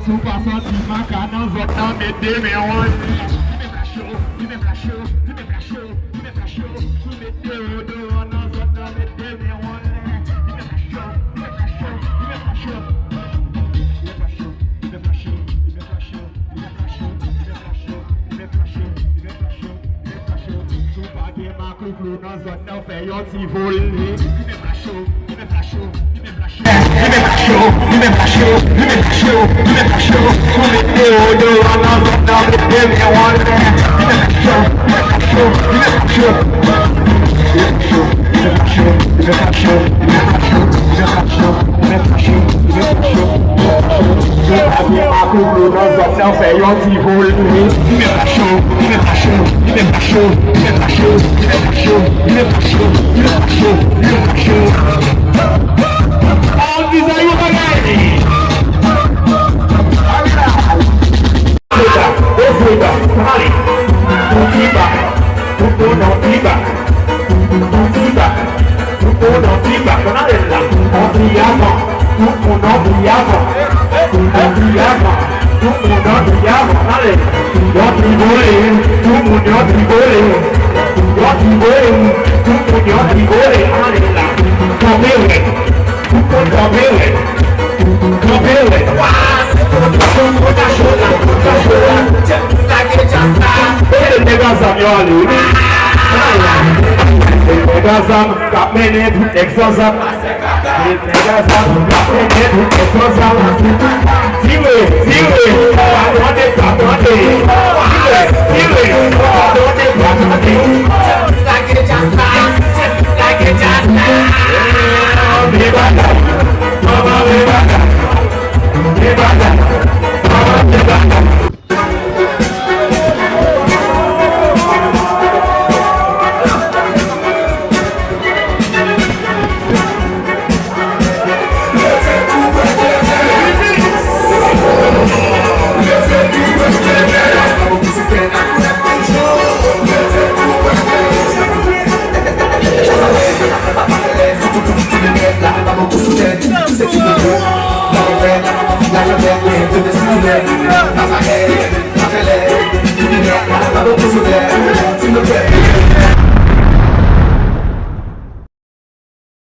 Se o passante marca não volta, meter meu olho. Me flashou, me flashou, me flashou, me flashou. Me meteu do ano, volta, meter meu olho. Me flashou, me flashou, me flashou. Me flashou, me flashou, me flashou, me flashou, me flashou, me flashou, me flashou, me flashou. Se o paguei macro, nós volta, feio, se volei. Me flashou, me flashou, me flashou. Me flashou, me flashou, me flashou. Me meteu do ano, volta, meter meu olho. Me flashou, me flashou, me flashou. Me flashou, me flashou, me flashou, me flashou, me flashou, me flashou. Se o paguei macro, nós volta, feio, se volei. Me flashou, me flashou, me flashou, me flashou, me flashou, me flashou, me flashou, me flashou. All these are you ready? Ozuda, Mali, Tutiba, Tuto no Tiba, Tutiba, Tuto no Tiba, Canadella, Obriamo, Tuto no Briamo, Obriamo, Tuto no Briamo, Ale, Yotribole, Tuto no Tribole, Yotribole, Tuto no Tribole, Alella, Tomele, Tuto Tomele, Tomele, Negazam, kapmenet, exozam. Negazam, kapmenet, exozam. Ziwe, ziwe, patonde, patonde. Ziwe, ziwe, patonde, patonde. Just like it just now, just like it just now. Bebada, mama bebada, bebada, mama bebada.